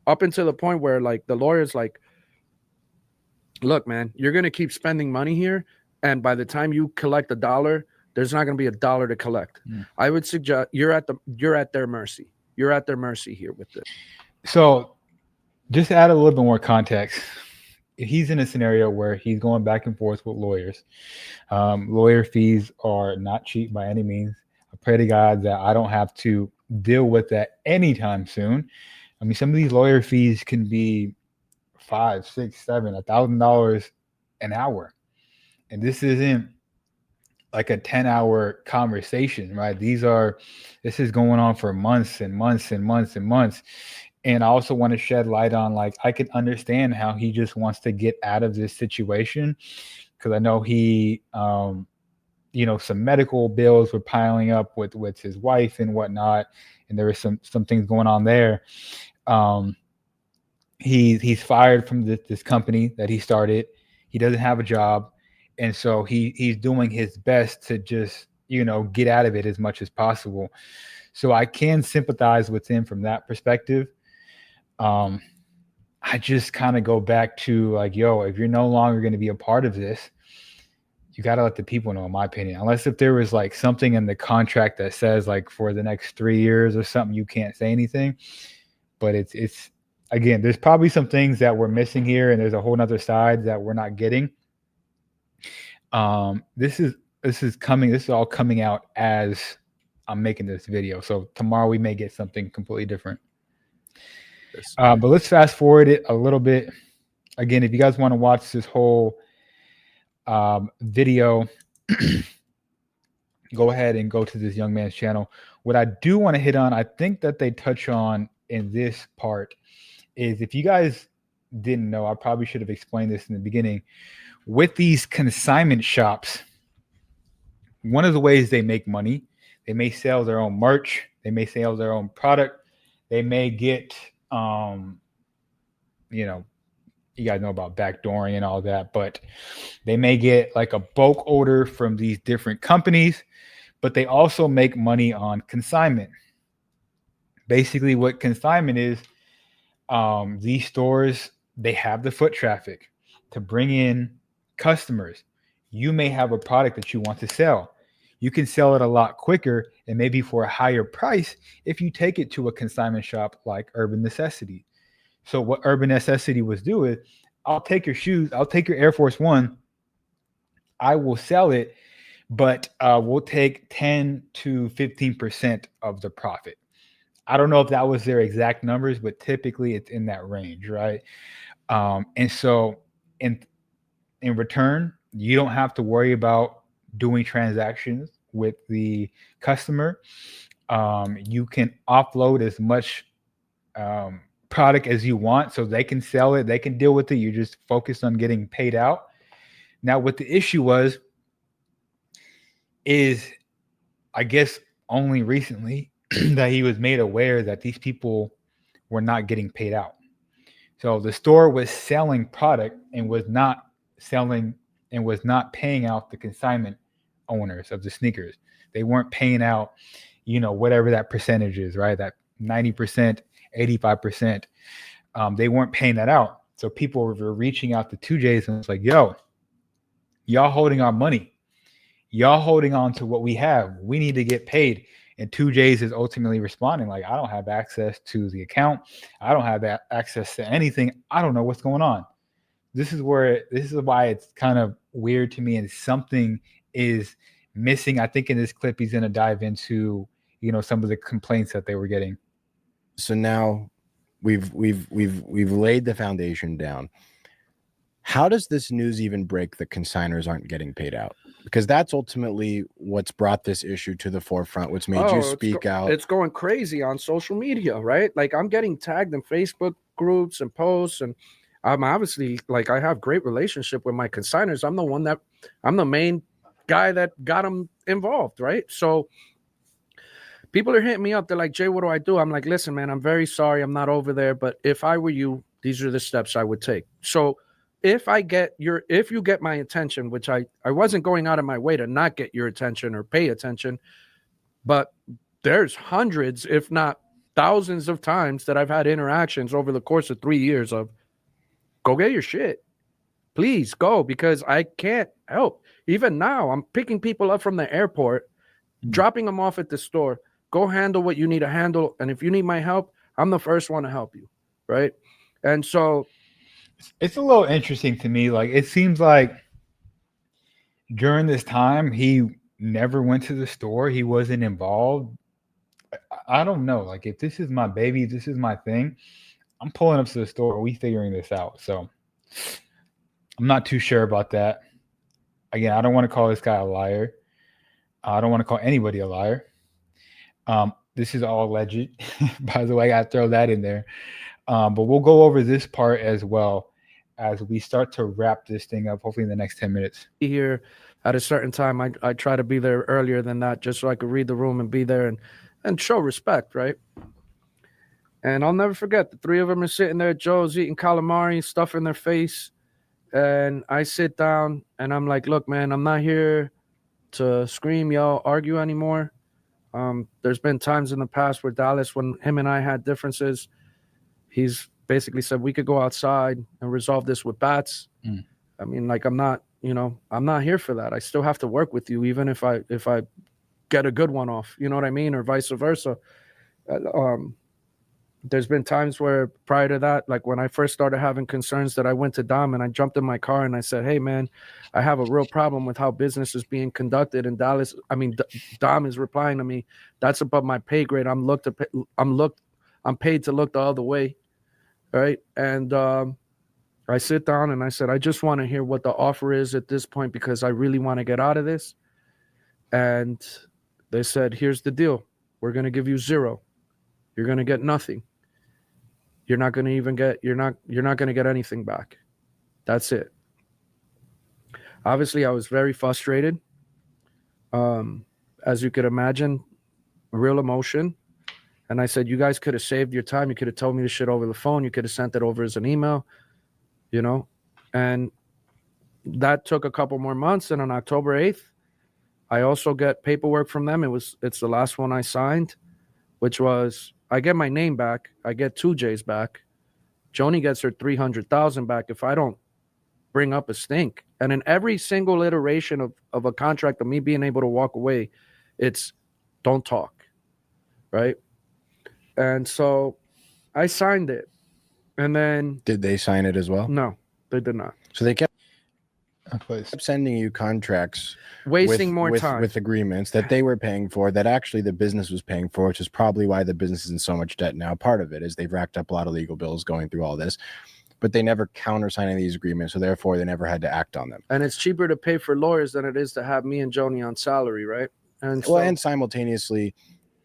C: up until the point where, like, the lawyer's like, look, man, you're going to keep spending money here. And by the time you collect $1, there's not going to be $1 to collect. I would suggest you're at their mercy. You're at their mercy here with this.
A: So just to add a little bit more context, he's in a scenario where he's going back and forth with lawyers. Lawyer fees are not cheap by any means. I pray to God that I don't have to deal with that anytime soon. I mean, some of these lawyer fees can be $500, $600, $700, $1,000 an hour. And this isn't like a 10-hour conversation, right? This is going on for months and months and months and months. And I also want to shed light on, like, I can understand how he just wants to get out of this situation, because I know he, some medical bills were piling up with his wife and whatnot. And there was some things going on there. He's fired from this company that he started. He doesn't have a job. And so he's doing his best to just, get out of it as much as possible. So I can sympathize with him from that perspective. I just kind of go back to, like, yo, if you're no longer going to be a part of this, you got to let the people know, in my opinion, unless if there was like something in the contract that says, like, for the next 3 years or something, you can't say anything. But it's again, there's probably some things that we're missing here, and there's a whole nother side that we're not getting. This is all coming out as I'm making this video. So tomorrow we may get something completely different. But let's fast forward it a little bit. Again, if you guys want to watch this whole video, go ahead and go to this young man's channel. What I do want to hit on, I think that they touch on in this part, is if you guys didn't know, I probably should have explained this in the beginning. With these consignment shops, one of the ways they make money, they may sell their own merch, they may sell their own product, they may get, you know, you guys know about backdooring and all that, but they may get like a bulk order from these different companies, but they also make money on consignment. Basically, what consignment is, these stores, they have the foot traffic to bring in customers. You may have a product that you want to sell. You can sell it a lot quicker and maybe for a higher price if you take it to a consignment shop like Urban Necessities. So what Urban Necessity was doing, I'll take your shoes, I'll take your Air Force One, I will sell it, but we'll take 10 to 15% of the profit. I don't know if that was their exact numbers, but typically it's in that range, right? And so in return, you don't have to worry about doing transactions with the customer. You can offload as much product as you want, so they can sell it, they can deal with it. You just focus on getting paid out. Now, what the issue was is, I guess only recently that he was made aware that these people were not getting paid out. So the store was selling product and was not selling and was not paying out the consignment owners of the sneakers. They weren't paying out, you know, whatever that percentage is, right? That 90%, 85%. They weren't paying that out. So people were reaching out to 2Js and it's like, yo, y'all holding our money. Y'all holding on to what we have. We need to get paid. And 2Js is ultimately responding like, I don't have access to the account. I don't have access to anything. I don't know what's going on. This is why it's kind of weird to me, and something is missing. I think in this clip he's going to dive into, you know, some of the complaints that they were getting.
B: So now we've laid the foundation down. How does this news even break that consigners aren't getting paid out? Because that's ultimately what's brought this issue to the forefront, what's made you speak out.
C: It's going crazy on social media, right? Like, I'm getting tagged in Facebook groups and posts, and I'm obviously, like, I have great relationship with my consigners. I'm the main guy that got them involved, right? So people are hitting me up. They're like, Jay, what do I do? I'm like, listen, man, I'm very sorry. I'm not over there. But if I were you, these are the steps I would take. So if you get my attention, which I wasn't going out of my way to not get your attention or pay attention, but there's hundreds, if not thousands of times that I've had interactions over the course of 3 years of, go get your shit. Please go, because I can't help. Even now, I'm picking people up from the airport, dropping them off at the store. Go handle what you need to handle. And if you need my help, I'm the first one to help you, right? And so
A: it's a little interesting to me. Like, it seems like during this time, he never went to the store. He wasn't involved. I don't know. Like, if this is my baby, this is my thing, I'm pulling up to the store. We figuring this out. So I'm not too sure about that. Again, I don't want to call this guy a liar. I don't want to call anybody a liar. This is all alleged. By the way, I gotta throw that in there. But we'll go over this part as well as we start to wrap this thing up, hopefully in the next 10 minutes.
C: Here at a certain time, I try to be there earlier than that, just so I could read the room and be there and show respect, right? And I'll never forget, the three of them are sitting there. Joe's eating calamari, stuff in their face. And I sit down and I'm like, look, man, I'm not here to scream, yell, argue anymore. There's been times in the past where Dallas, when him and I had differences, he's basically said we could go outside and resolve this with bats. I mean, like, I'm not here for that. I still have to work with you, even if I there's been times where prior to that, like when I first started having concerns, that I went to Dom and I jumped in my car and I said, hey man, I have a real problem with how business is being conducted in Dallas. I mean, Dom is replying to me, that's above my pay grade. I'm paid to look the other way. Right. And I sit down and I said, I just want to hear what the offer is at this point, because I really want to get out of this. And they said, here's the deal. We're going to give you zero. You're going to get nothing. You're not going to get anything back. That's it. Obviously, I was very frustrated. As you could imagine, real emotion. And I said, you guys could have saved your time. You could have told me this shit over the phone. You could have sent it over as an email, you know? And that took a couple more months. And on October 8th, I also get paperwork from them. It's the last one I signed, which was, I get my name back. I get 2J's back. Joni gets her 300,000 back if I don't bring up a stink. And in every single iteration of a contract of me being able to walk away, it's don't talk, right? And so I signed it. And then...
B: Did they sign it as well?
C: No, they did not.
B: So they kept sending you contracts,
C: wasting more time
B: with agreements that they were paying for, that actually the business was paying for, which is probably why the business is in so much debt now. Part of it is they've racked up a lot of legal bills going through all this, but they never countersigned these agreements, so therefore they never had to act on them.
C: And it's cheaper to pay for lawyers than it is to have me and Joni on salary, right? And
B: well, and simultaneously,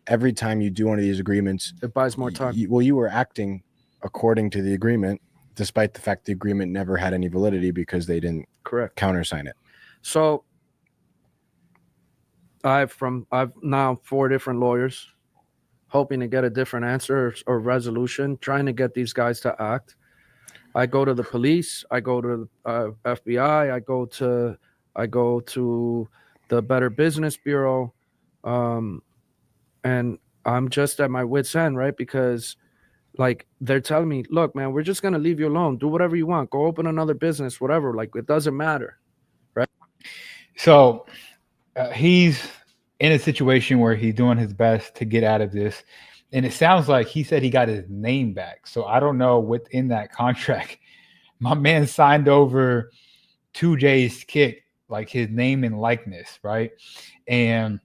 B: every time you do one of these agreements,
C: it buys more time.
B: You were acting according to the agreement, despite the fact the agreement never had any validity because they didn't countersign it.
C: So I've now 4 different lawyers, hoping to get a different answer or resolution, trying to get these guys to act. I go to the police, I go to FBI, I go to the Better Business Bureau, and I'm just at my wit's end, right? Because like they're telling me, look, man, we're just going to leave you alone. Do whatever you want. Go open another business, whatever. Like, it doesn't matter. Right.
A: So he's in a situation where he's doing his best to get out of this. And it sounds like he said he got his name back. So I don't know within that contract, my man signed over 2JsKicks, like his name and likeness. Right. And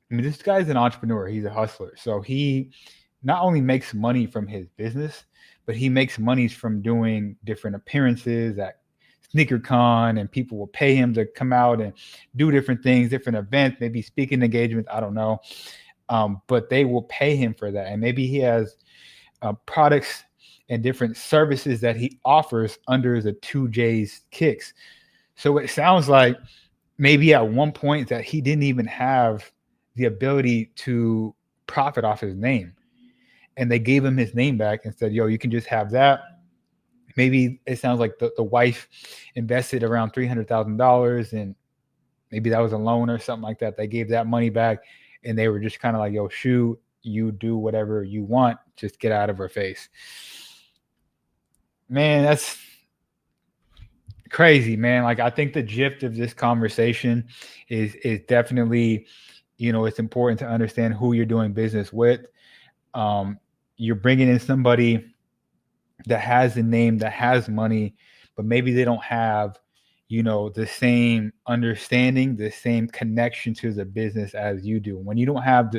A: I mean, this guy's an entrepreneur. He's a hustler. So he not only makes money from his business, but he makes money from doing different appearances at SneakerCon, and people will pay him to come out and do different things, different events, maybe speaking engagements. I don't know. But they will pay him for that. And maybe he has products and different services that he offers under the 2JsKicks. So it sounds like maybe at one point that he didn't even have the ability to profit off his name. And they gave him his name back and said, yo, you can just have that. Maybe it sounds like the wife invested around $300,000, and maybe that was a loan or something like that. They gave that money back, and they were just kind of like, yo, shoot, you do whatever you want. Just get out of her face. Man, that's crazy, man. Like, I think the gist of this conversation is definitely, you know, it's important to understand who you're doing business with. You're bringing in somebody that has a name, that has money, but maybe they don't have, you know, the same understanding, the same connection to the business as you do. When you don't have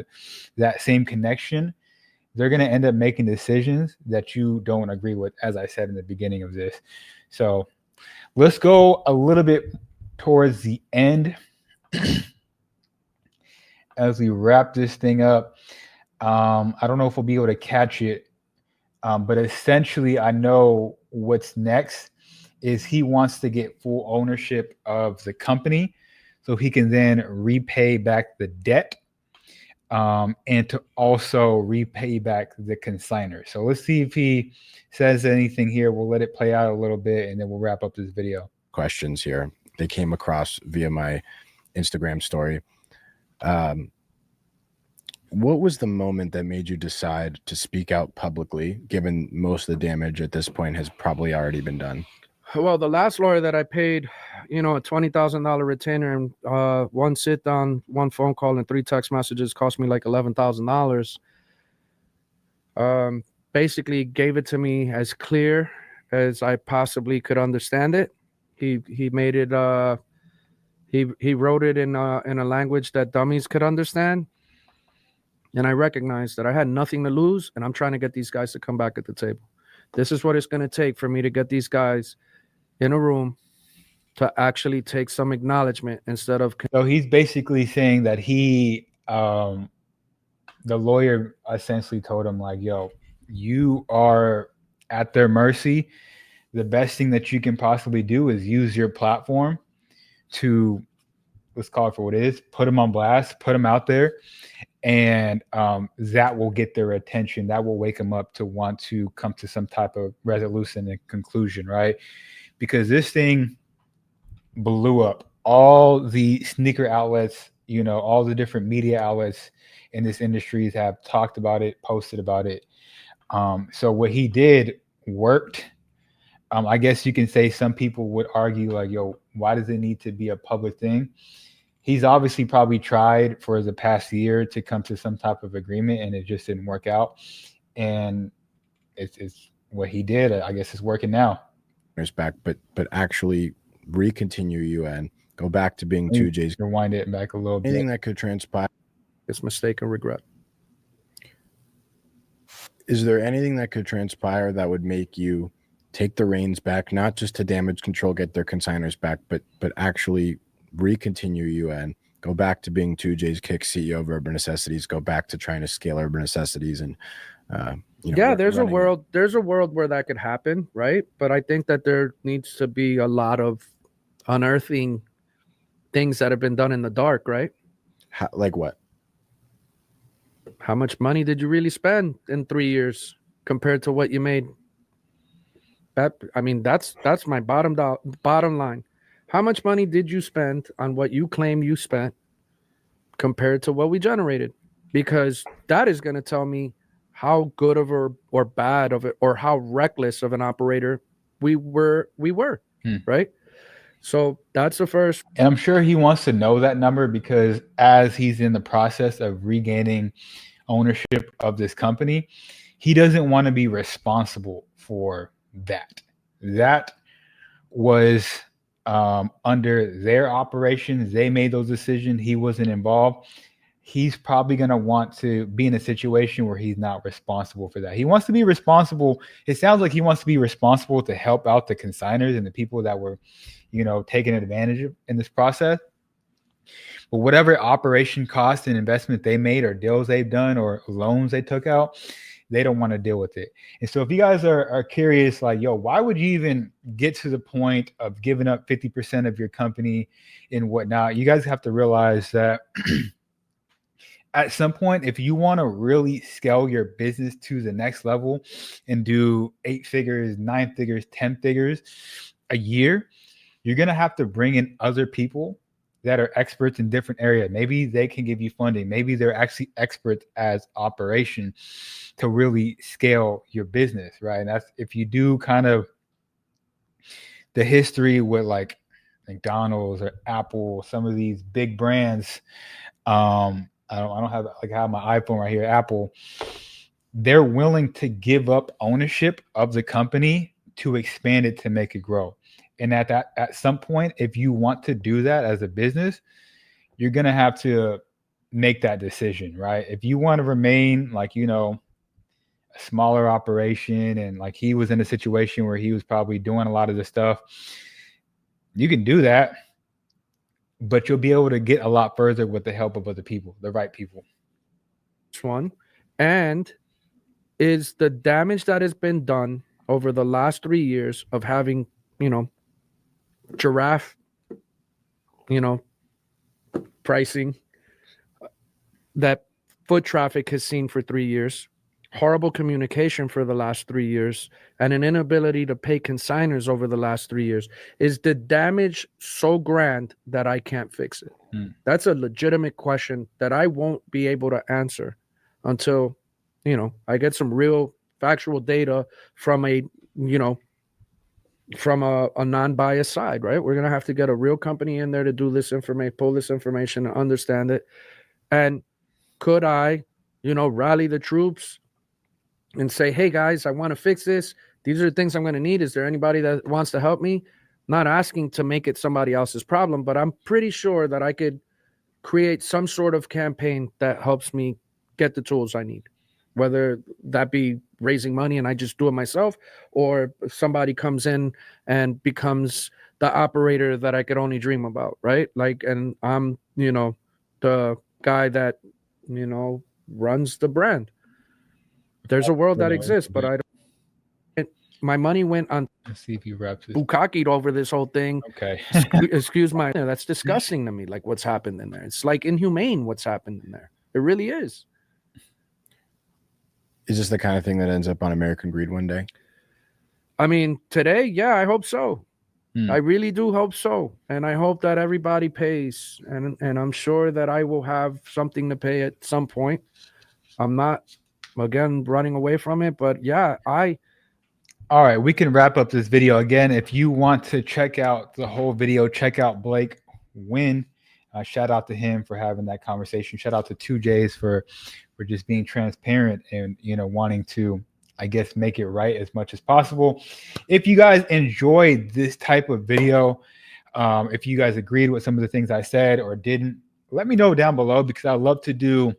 A: that same connection, they're going to end up making decisions that you don't agree with, as I said in the beginning of this. So let's go a little bit towards the end as we wrap this thing up. I don't know if we'll be able to catch it, but essentially I know what's next is he wants to get full ownership of the company so he can then repay back the debt, and to also repay back the consignor. So let's see if he says anything here. We'll let it play out a little bit, and then we'll wrap up this video.
B: Questions here. They came across via my Instagram story. What was the moment that made you decide to speak out publicly, given most of the damage at this point has probably already been done?
C: Well, the last lawyer that I paid, you know, a $20,000 retainer and one sit down, one phone call, and 3 text messages cost me like $11,000. basically gave it to me as clear as I possibly could understand it. He made it he wrote it in a language that dummies could understand. And I recognized that I had nothing to lose, and I'm trying to get these guys to come back at the table. This is what it's going to take for me to get these guys in a room to actually take some acknowledgement instead of.
A: So he's basically saying that the lawyer essentially told him like, yo, you are at their mercy. The best thing that you can possibly do is use your platform to, let's call it for what it is, put them on blast, put them out there. And that will get their attention. That will wake them up to want to come to some type of resolution and conclusion, right? Because this thing blew up. All the sneaker outlets, all the different media outlets in this industry have talked about it, posted about it. So what he did worked. I guess you can say some people would argue like, yo, why does it need to be a public thing? He's obviously probably tried for the past year to come to some type of agreement, and it just didn't work out. And it's what he did. I guess it's working now.
B: There's back, but actually recontinue UN, go back to being 2J's.
A: Rewind it back a little bit.
B: Anything that could transpire.
C: It's mistake and regret.
B: Is there anything that could transpire that would make you take the reins back, not just to damage control, get their consigners back, but actually recontinue UN, go back to being 2JsKicks, CEO of Urban Necessities, go back to trying to scale Urban Necessities, and
C: there's a world where that could happen, right? But I think that there needs to be a lot of unearthing things that have been done in the dark, right?
B: Like what?
C: How much money did you really spend in 3 years compared to what you made? That's my bottom line. How much money did you spend on what you claim you spent compared to what we generated? Because that is going to tell me how good of or bad of it, or how reckless of an operator we were, right? So that's the first.
A: And I'm sure he wants to know that number, because as he's in the process of regaining ownership of this company, he doesn't want to be responsible for that. That was under their operations. They made those decisions. He wasn't involved. He's probably going to want to be in a situation where he's not responsible for that. He wants to be responsible. It sounds like he wants to be responsible to help out the consigners and the people that were, taken advantage of in this process. But whatever operation cost and investment they made, or deals they've done, or loans they took out, they don't want to deal with it. And so if you guys are curious, like, yo, why would you even get to the point of giving up 50% of your company and whatnot? You guys have to realize that at some point, if you want to really scale your business to the next level and do 8 figures, 9 figures, 10 figures a year, you're going to have to bring in other people that are experts in different areas. Maybe they can give you funding. Maybe they're actually experts as operation to really scale your business, right? And that's, if you do kind of the history with like McDonald's or Apple, some of these big brands, I don't have my iPhone right here, Apple, they're willing to give up ownership of the company to expand it, to make it grow. And at some point, if you want to do that as a business, you're going to have to make that decision, right? If you want to remain like, a smaller operation, and like he was in a situation where he was probably doing a lot of the stuff, you can do that, but you'll be able to get a lot further with the help of other people, the right people.
C: One, and is the damage that has been done over the last 3 years of having, giraffe, pricing that foot traffic has seen for 3 years, horrible communication for the last 3 years, and an inability to pay consigners over the last 3 years. Is the damage so grand that I can't fix it? That's a legitimate question that I won't be able to answer until, I get some real factual data from a non-biased side, right? We're going to have to get a real company in there to do this information, pull this information and understand it. And could I, rally the troops and say, hey guys, I want to fix this. These are the things I'm going to need. Is there anybody that wants to help me? Not asking to make it somebody else's problem, but I'm pretty sure that I could create some sort of campaign that helps me get the tools I need, whether that be raising money and I just do it myself, or if somebody comes in and becomes the operator that I could only dream about, right? Like, and I'm, the guy that, runs the brand. There's a world that exists, but I don't. My money went on.
A: Let's see if you wraps this.
C: Bukkakied over this whole thing.
A: Okay.
C: Excuse my. That's disgusting to me. Like what's happened in there. It's like inhumane what's happened in there. It really is.
B: Is this the kind of thing that ends up on American Greed one day?
C: I mean, today, yeah, I hope so. I really do hope so. And I hope that everybody pays. And I'm sure that I will have something to pay at some point. I'm not, again, running away from it. But yeah,
A: All right, we can wrap up this video. Again, if you want to check out the whole video, check out Blake Wynn. Shout out to him for having that conversation. Shout out to 2Js for just being transparent and, wanting to, I guess, make it right as much as possible. If you guys enjoyed this type of video, if you guys agreed with some of the things I said or didn't, let me know down below, because I'd love to do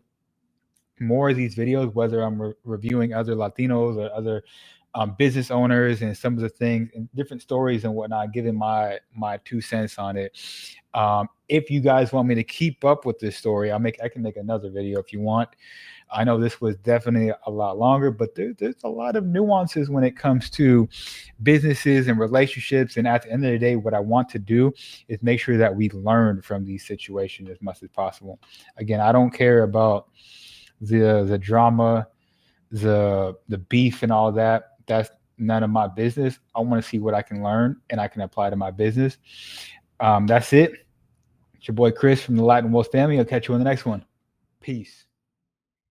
A: more of these videos, whether I'm reviewing other Latinos or other business owners and some of the things and different stories and whatnot, giving my 2 cents on it. If you guys want me to keep up with this story, I can make another video if you want. I know this was definitely a lot longer, but there's a lot of nuances when it comes to businesses and relationships. And at the end of the day, what I want to do is make sure that we learn from these situations as much as possible. Again, I don't care about the drama, the beef and all that. That's none of my business. I want to see what I can learn and I can apply to my business. That's it. It's your boy Chris from the Latin Wolf family. I'll catch you on the next one. Peace.